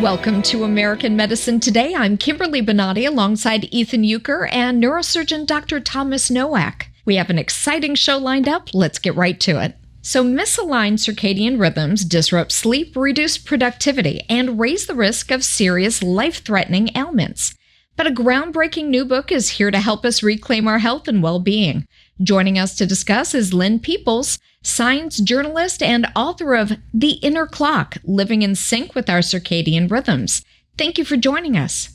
Welcome to American Medicine Today. I'm Kimberly Bonati alongside Ethan Youker and neurosurgeon Dr. Thomas Nowak. We have an exciting show lined up. Let's get right to it. So misaligned circadian rhythms disrupt sleep, reduce productivity, and raise the risk of serious life-threatening ailments. But a groundbreaking new book is here to help us reclaim our health and well-being. Joining us to discuss is Lynne Peeples, science journalist and author of The Inner Clock, Living in Sync with Our Circadian Rhythms. Thank you for joining us.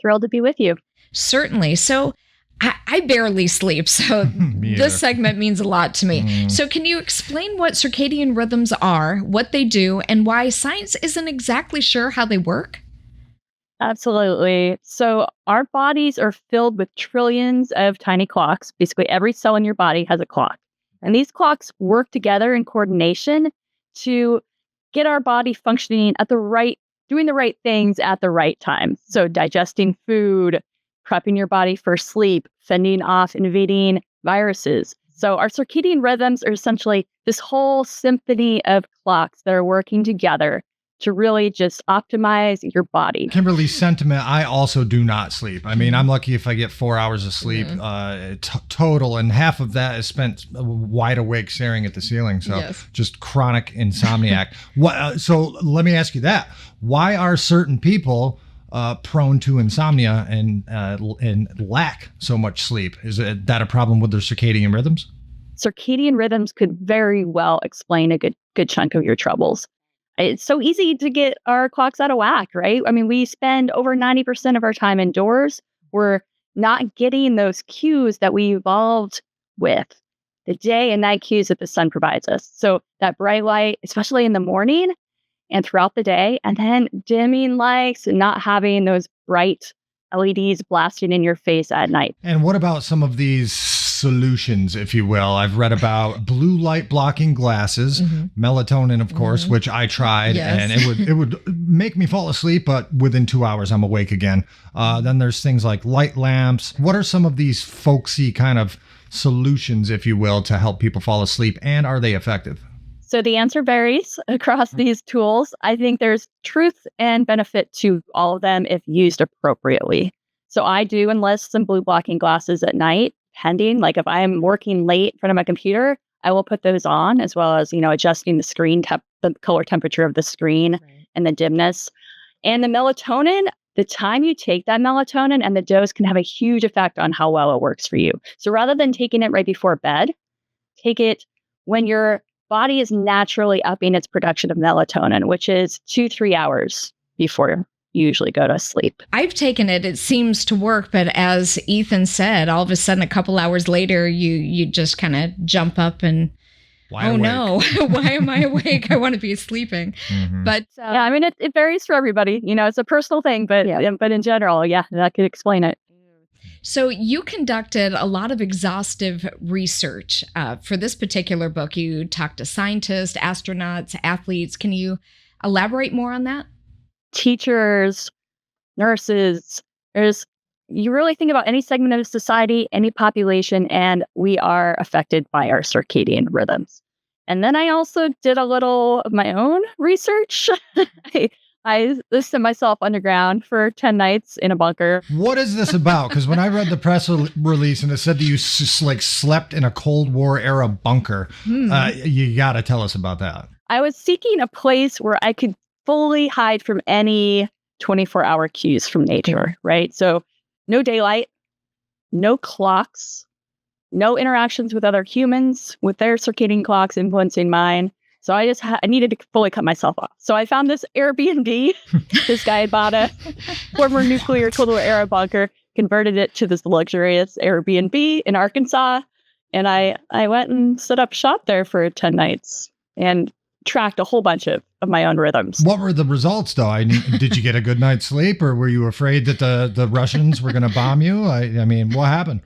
Thrilled to be with you. Certainly. So I barely sleep, so this segment means a lot to me. So can you explain what circadian rhythms are, what they do, and why science isn't exactly sure how they work? Absolutely. So our bodies are filled with trillions of tiny clocks. Basically, every cell in your body has a clock. And these clocks work together in coordination to get our body functioning doing the right things at the right time. So digesting food, prepping your body for sleep, fending off invading viruses. So our circadian rhythms are essentially this whole symphony of clocks that are working together to really just optimize your body. Kimberly's sentiment, I also do not sleep. I mean, I'm lucky if I get 4 hours of sleep total, and half of that is spent wide awake staring at the ceiling. So just chronic insomniac. So let me ask you that. Why are certain people prone to insomnia and lack so much sleep? Is that a problem with their circadian rhythms? Circadian rhythms could very well explain a good chunk of your troubles. It's so easy to get our clocks out of whack, right? I mean, we spend over 90% of our time indoors. We're not getting those cues that we evolved with, the day and night cues that the sun provides us. So that bright light, especially in the morning and throughout the day, and then dimming lights and not having those bright LEDs blasting in your face at night. And what about some of these solutions, if you will? I've read about blue light blocking glasses, melatonin, of course, which I tried, and it would make me fall asleep, but within 2 hours, I'm awake again. Then there's things like light lamps. What are some of these folksy kind of solutions, if you will, to help people fall asleep, and are they effective? So the answer varies across these tools. I think there's truth and benefit to all of them if used appropriately. So I do enlist some blue blocking glasses at night, pending. Like if I'm working late in front of my computer, I will put those on, as well as, adjusting the screen, the color temperature of the screen and the dimness. And the melatonin, the time you take that melatonin and the dose can have a huge effect on how well it works for you. So rather than taking it right before bed, take it when your body is naturally upping its production of melatonin, which is 2-3 hours before you usually go to sleep. I've taken it. It seems to work, but as Ethan said, all of a sudden, a couple hours later, you just kind of jump up and, no, why am I awake? I want to be sleeping. But I mean, it varies for everybody. It's a personal thing, but in general, that could explain it. So you conducted a lot of exhaustive research for this particular book. You talked to scientists, astronauts, athletes. Can you elaborate more on that? Teachers, nurses, you really think about any segment of society, any population, and we are affected by our circadian rhythms. And then I also did a little of my own research. I listed myself underground for 10 nights in a bunker. What is this about? Because when I read the press release and it said that you slept in a Cold War era bunker, you got to tell us about that. I was seeking a place where I could fully hide from any 24-hour cues from nature, right? So no daylight, no clocks, no interactions with other humans, with their circadian clocks influencing mine. So I needed to fully cut myself off. So I found this Airbnb. This guy had bought a former nuclear Cold War era bunker, converted it to this luxurious Airbnb in Arkansas. And I went and set up shop there for 10 nights and tracked a whole bunch of my own rhythms. What were the results, though? Did you get a good night's sleep, or were you afraid that the Russians were going to bomb you? I mean, what happened?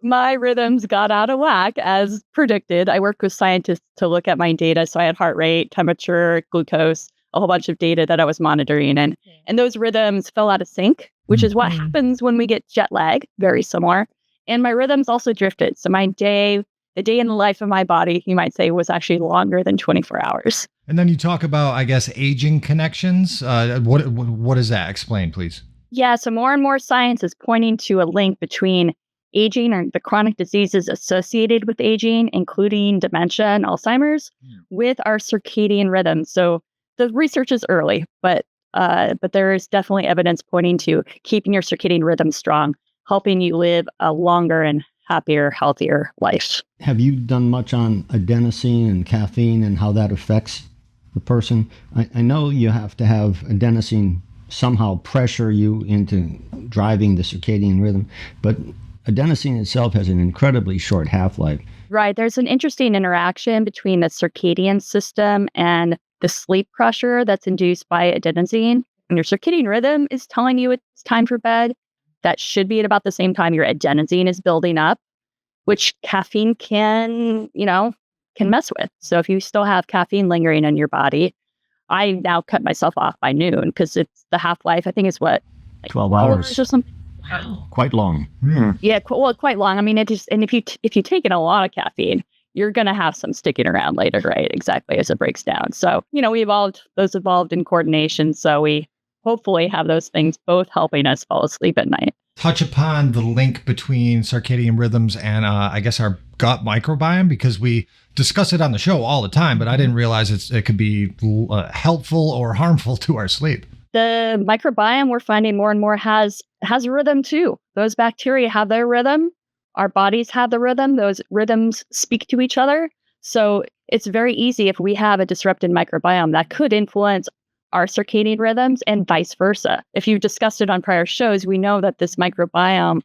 My rhythms got out of whack as predicted. I worked with scientists to look at my data. So I had heart rate, temperature, glucose, a whole bunch of data that I was monitoring. And those rhythms fell out of sync, which is what happens when we get jet lag, very similar. And my rhythms also drifted. So my day, a day in the life of my body, you might say, was actually longer than 24 hours. And then you talk about, I guess, aging connections. What is that? Explain, please. Yeah, so more and more science is pointing to a link between aging or the chronic diseases associated with aging, including dementia and Alzheimer's, with our circadian rhythm. So the research is early, but there is definitely evidence pointing to keeping your circadian rhythm strong, helping you live a longer and happier, healthier life. Have you done much on adenosine and caffeine and how that affects the person? I know you have to have adenosine somehow pressure you into driving the circadian rhythm, but adenosine itself has an incredibly short half-life. Right. There's an interesting interaction between the circadian system and the sleep pressure that's induced by adenosine. And your circadian rhythm is telling you it's time for bed. That should be at about the same time your adenosine is building up, which caffeine can mess with. So if you still have caffeine lingering in your body, I now cut myself off by noon because it's the half-life, I think is what? 12 hours or something. Wow. Quite long. Yeah, quite long. I mean, if you take in a lot of caffeine, you're going to have some sticking around later, right? Exactly, as it breaks down. So, those evolved in coordination. So we hopefully have those things both helping us fall asleep at night. Touch upon the link between circadian rhythms and I guess our gut microbiome, because we discuss it on the show all the time, but I didn't realize it could be helpful or harmful to our sleep. The microbiome we're finding more and more has a rhythm too. Those bacteria have their rhythm. Our bodies have the rhythm. Those rhythms speak to each other. So it's very easy if we have a disrupted microbiome that could influence our circadian rhythms and vice versa. If you've discussed it on prior shows, we know that this microbiome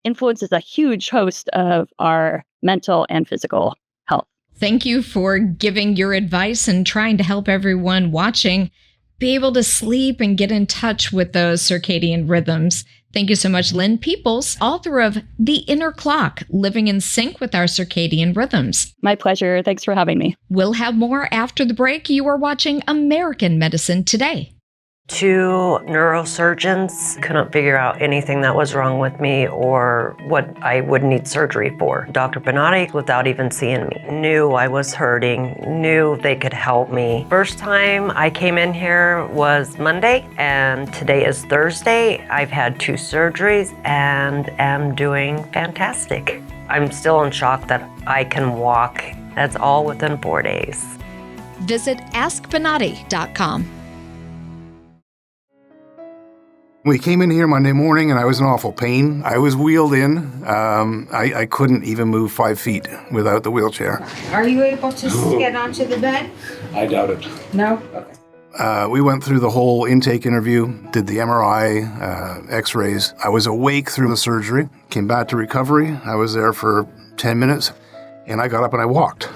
influences a huge host of our mental and physical health. Thank you for giving your advice and trying to help everyone watching be able to sleep and get in touch with those circadian rhythms. Thank you so much, Lynne Peeples, author of The Inner Clock, Living in Sync with Our Circadian Rhythms. My pleasure. Thanks for having me. We'll have more after the break. You are watching American Medicine Today. 2 neurosurgeons couldn't figure out anything that was wrong with me or what I would need surgery for. Dr. Bonati, without even seeing me, knew I was hurting, knew they could help me. First time I came in here was Monday, and today is Thursday. I've had 2 surgeries and am doing fantastic. I'm still in shock that I can walk. That's all within 4 days. Visit AskBonati.com. We came in here Monday morning and I was in awful pain. I was wheeled in. I couldn't even move 5 feet without the wheelchair. Are you able to get onto the bed? I doubt it. No? Okay. We went through the whole intake interview, did the MRI, x-rays. I was awake through the surgery, came back to recovery. I was there for 10 minutes and I got up and I walked.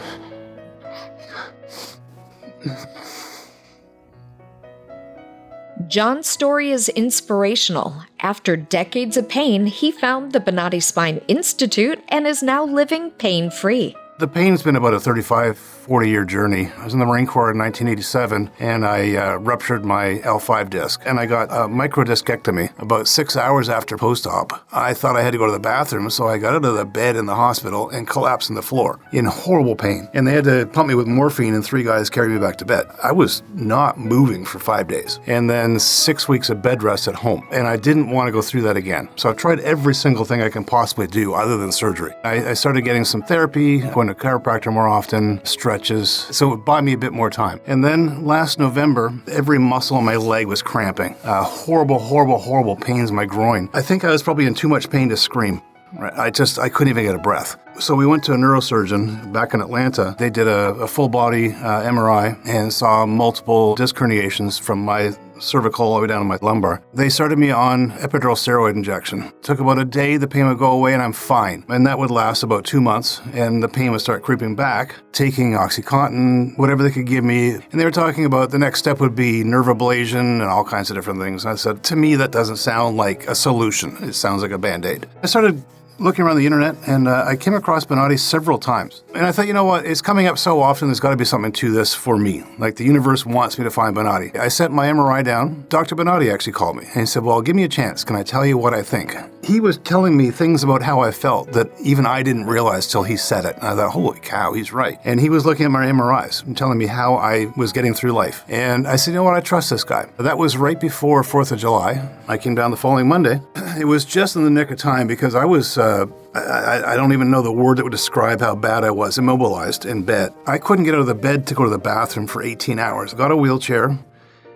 John's story is inspirational. After decades of pain, he found the Bonati Spine Institute and is now living pain-free. The pain's been about a 40-year journey. I was in the Marine Corps in 1987, and I ruptured my L5 disc, and I got a microdiscectomy about 6 hours after post-op. I thought I had to go to the bathroom, so I got out of the bed in the hospital and collapsed on the floor in horrible pain. And they had to pump me with morphine, and 3 guys carried me back to bed. I was not moving for 5 days, and then 6 weeks of bed rest at home, and I didn't want to go through that again. So I've tried every single thing I can possibly do other than surgery. I started getting some therapy, going to chiropractor more often, stretches, so it would buy me a bit more time. And then last November, every muscle in my leg was cramping. Horrible pains in my groin. I think I was probably in too much pain to scream. I couldn't even get a breath. So we went to a neurosurgeon back in Atlanta. They did a full body MRI and saw multiple disc herniations from my cervical all the way down to my lumbar. They started me on epidural steroid injection. Took about a day, the pain would go away and I'm fine. And that would last about 2 months and the pain would start creeping back, taking OxyContin, whatever they could give me. And they were talking about the next step would be nerve ablation and all kinds of different things. I said, to me, that doesn't sound like a solution. It sounds like a Band-Aid. I started looking around the internet, and I came across Bonati several times. And I thought, you know what, it's coming up so often, there's got to be something to this for me. Like the universe wants me to find Bonati. I sent my MRI down. Dr. Bonati actually called me, and he said, well, give me a chance. Can I tell you what I think? he was telling me things about how I felt that even I didn't realize till he said it. And I thought, holy cow, he's right. And he was looking at my MRIs and telling me how I was getting through life. And I said, you know what, I trust this guy. That was right before 4th of July. I came down the following Monday. It was just in the nick of time because I was, I don't even know the word that would describe how bad I was, immobilized in bed. I couldn't get out of the bed to go to the bathroom for 18 hours. I got a wheelchair,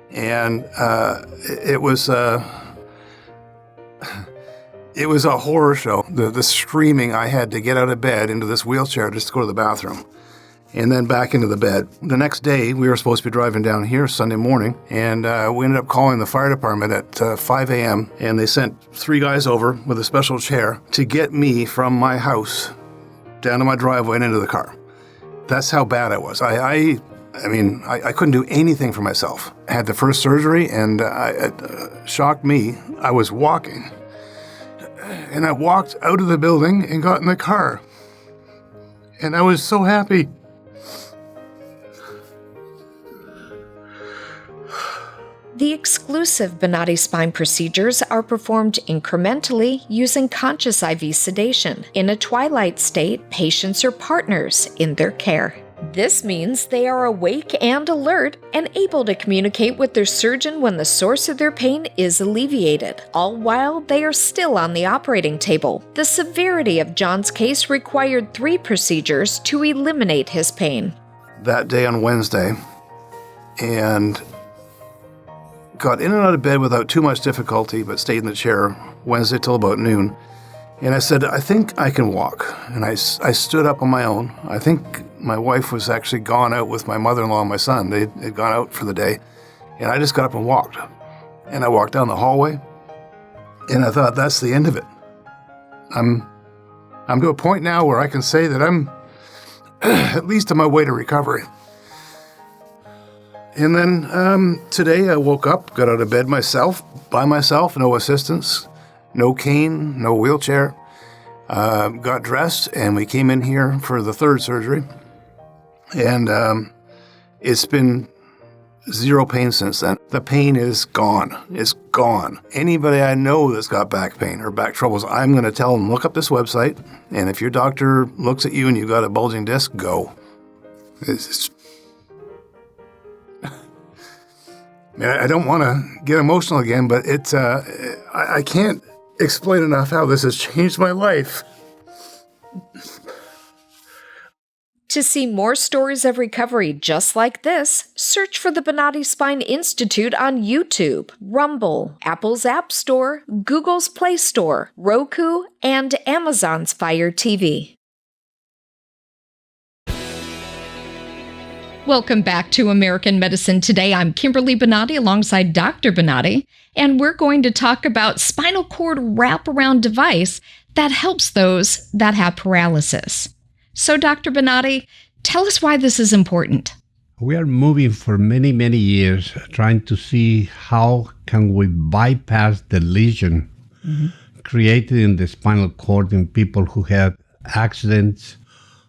and it was a horror show. The screaming I had to get out of bed into this wheelchair just to go to the bathroom and then back into the bed. The next day, we were supposed to be driving down here Sunday morning, and we ended up calling the fire department at 5 a.m., and they sent 3 guys over with a special chair to get me from my house down to my driveway and into the car. That's how bad I was. I couldn't do anything for myself. I had the first surgery, and it shocked me. I was walking. And I walked out of the building and got in the car. And I was so happy. The exclusive Bonati Spine procedures are performed incrementally using conscious IV sedation. In a twilight state, patients are partners in their care. This means they are awake and alert and able to communicate with their surgeon when the source of their pain is alleviated, all while they are still on the operating table. The severity of John's case required 3 procedures to eliminate his pain. That day on Wednesday, and got in and out of bed without too much difficulty, but stayed in the chair Wednesday till about noon. And I said, I think I can walk. And I stood up on my own. I think my wife was actually gone out with my mother-in-law and my son. They had gone out for the day. And I just got up and walked. And I walked down the hallway. And I thought, that's the end of it. I'm to a point now where I can say that I'm at least on my way to recovery. And then today I woke up, got out of bed by myself, no assistance. No cane, no wheelchair. Got dressed, and we came in here for the 3rd surgery. And it's been 0 pain since then. The pain is gone. It's gone. Anybody I know that's got back pain or back troubles, I'm going to tell them, look up this website, and if your doctor looks at you and you've got a bulging disc, go. I don't want to get emotional again, but it's I can't explain enough how this has changed my life. To see more stories of recovery just like this, search for the Bonati Spine Institute on YouTube, Rumble, Apple's App Store, Google's Play Store, Roku, and Amazon's Fire TV. Welcome back to American Medicine Today. I'm Kimberly Bonati alongside Dr. Bonati, and we're going to talk about spinal cord wraparound device that helps those that have paralysis. So, Dr. Bonati, tell us why this is important. We are moving for many, many years trying to see how can we bypass the lesion created in the spinal cord in people who have accidents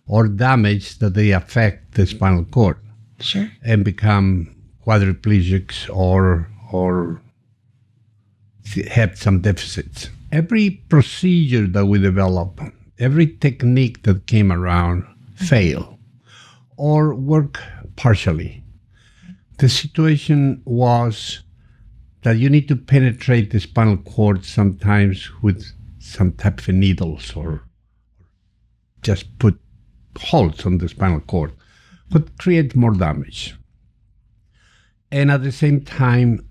or damage that they affect the spinal cord. Sure. And become quadriplegics or have some deficits. Every procedure that we develop, every technique that came around fail or work partially. The situation was that you need to penetrate the spinal cord sometimes with some type of needles or just put holes on the spinal cord, could create more damage. And at the same time,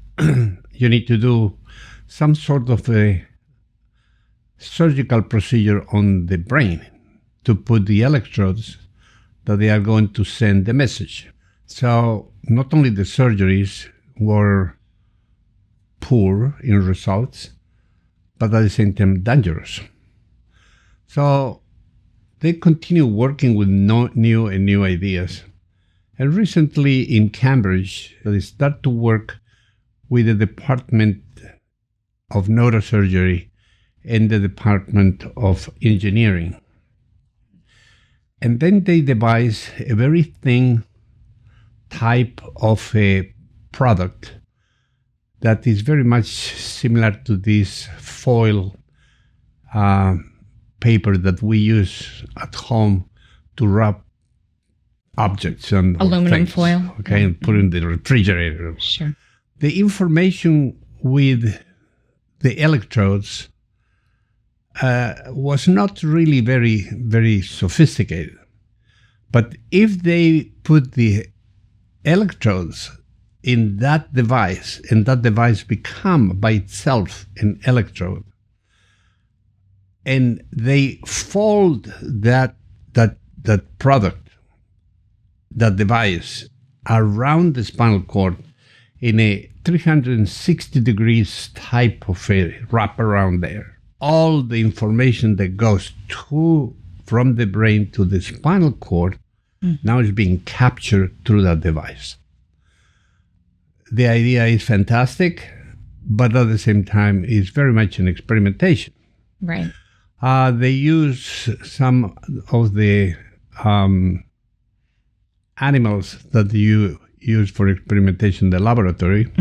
you need to do some sort of a surgical procedure on the brain to put the electrodes that they are going to send the message. So not only the surgeries were poor in results, but at the same time dangerous. So they continue working with new ideas. And recently in Cambridge, they start to work with the Department of Neurosurgery and the Department of Engineering. And then they devise a very thin type of a product that is very much similar to this foil paper that we use at home to wrap objects and aluminum things, foil. okay, and put in the refrigerator. Sure. The information with the electrodes was not really very, very sophisticated. But if they put the electrodes in that device, and that device become by itself an electrode, and they fold that product, that device, around the spinal cord in a 360 degrees type of a wraparound there. All the information that goes from the brain to the spinal cord now is being captured through that device. The idea is fantastic, but at the same time, it's very much an experimentation. Right. They use some of the animals that you use for experimentation in the laboratory,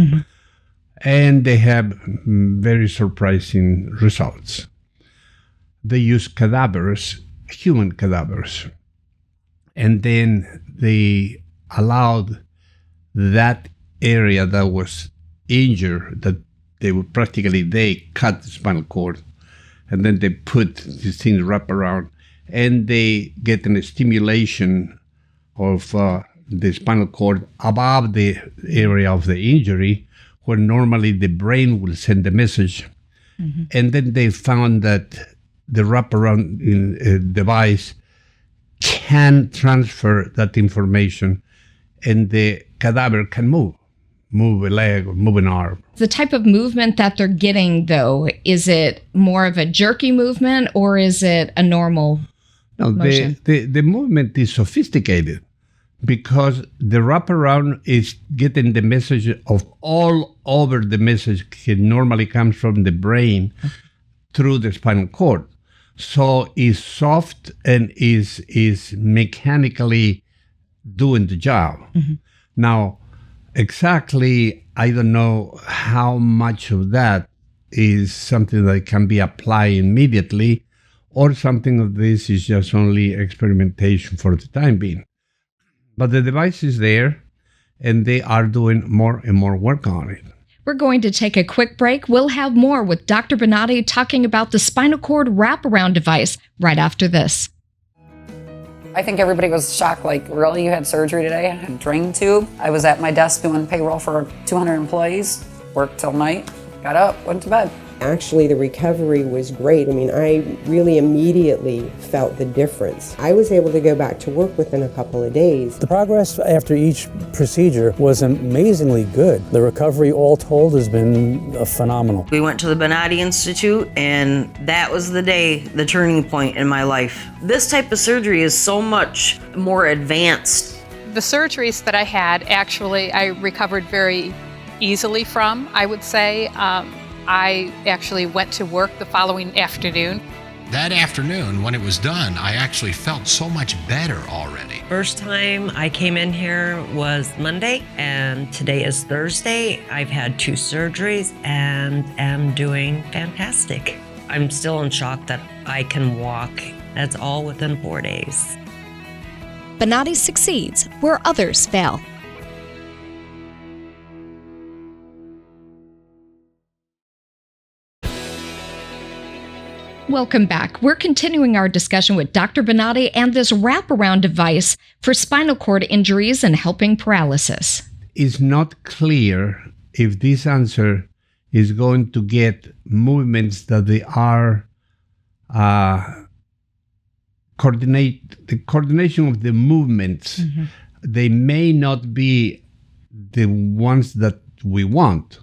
and they have very surprising results. They use cadavers, human cadavers, and then they allowed that area that was injured, that they cut the spinal cord, and then they put these things wrap around, and they get a stimulation of the spinal cord above the area of the injury, where normally the brain will send the message. And then they found that the wraparound device can transfer that information, and the cadaver can move a leg or move an arm. The type of movement that they're getting, though, is it more of a jerky movement, or is it a normal motion? The movement is sophisticated, because the wraparound is getting the message of all over the message. It normally comes from the brain through the spinal cord. So it's soft and is mechanically doing the job. Now, exactly, I don't know how much of that is something that can be applied immediately, or something of this is just only experimentation for the time being. But the device is there, and they are doing more and more work on it. We're going to take a quick break. We'll have more with Dr. Bonati talking about the spinal cord wraparound device right after this. I think everybody was shocked, like, really, you had surgery today? I had a drain tube. I was at my desk doing payroll for 200 employees, worked till night, got up, went to bed. Actually, the recovery was great. I mean, I really immediately felt the difference. I was able to go back to work within a couple of days. The progress after each procedure was amazingly good. The recovery, all told, has been phenomenal. We went to the Bonati Institute, and that was the turning point in my life. This type of surgery is so much more advanced. The surgeries that I had, actually, I recovered very easily from, I would say. I actually went to work the following afternoon. That afternoon, when it was done, I actually felt so much better already. First time I came in here was Monday, and today is Thursday. I've had 2 surgeries and am doing fantastic. I'm still in shock that I can walk. That's all within 4 days. Bonati succeeds where others fail. Welcome back. We're continuing our discussion with Dr. Bonati and this wraparound device for spinal cord injuries and helping paralysis. It's not clear if this answer is going to get movements that they are the coordination of the movements. They may not be the ones that we want.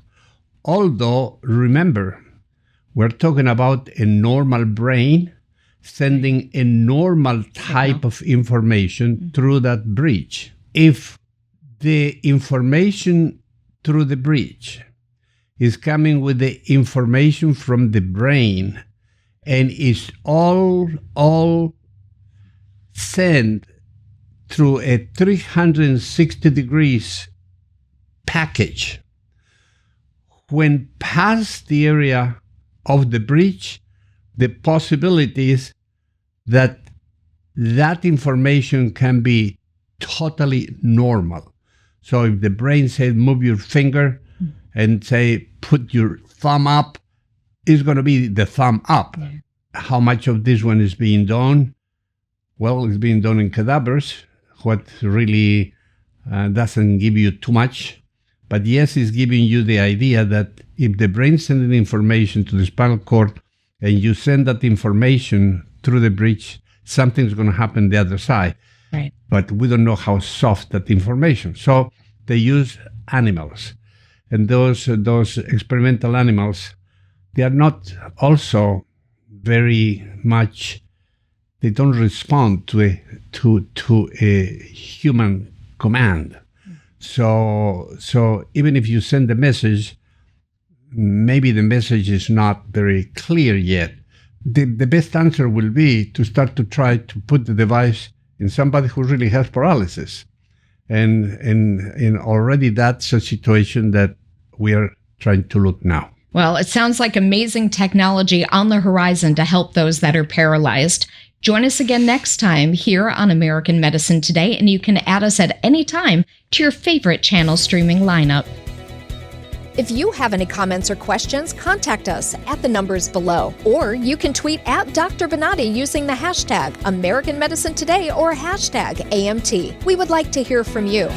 Although, remember, we're talking about a normal brain sending a normal type of information through that bridge. If the information through the bridge is coming with the information from the brain and is all sent through a 360 degrees package, when past the area of the bridge, the possibilities that that information can be totally normal. So if the brain says move your finger and say put your thumb up, it's going to be the thumb up. Yeah. How much of this one is being done? Well, it's being done in cadavers, what really doesn't give you too much. But yes, it's giving you the idea that if the brain sends information to the spinal cord and you send that information through the bridge, something's going to happen the other side. Right. But we don't know how soft that information. So they use animals. And those experimental animals, they are not also very much, they don't respond to a human command. So even if you send a message, maybe the message is not very clear yet. The best answer will be to start to try to put the device in somebody who really has paralysis. And already that's a situation that we are trying to look now. Well, it sounds like amazing technology on the horizon to help those that are paralyzed. Join us again next time here on American Medicine Today, and you can add us at any time to your favorite channel streaming lineup. If you have any comments or questions, contact us at the numbers below. Or you can tweet at Dr. Bonati using the hashtag American Medicine Today or hashtag AMT. We would like to hear from you.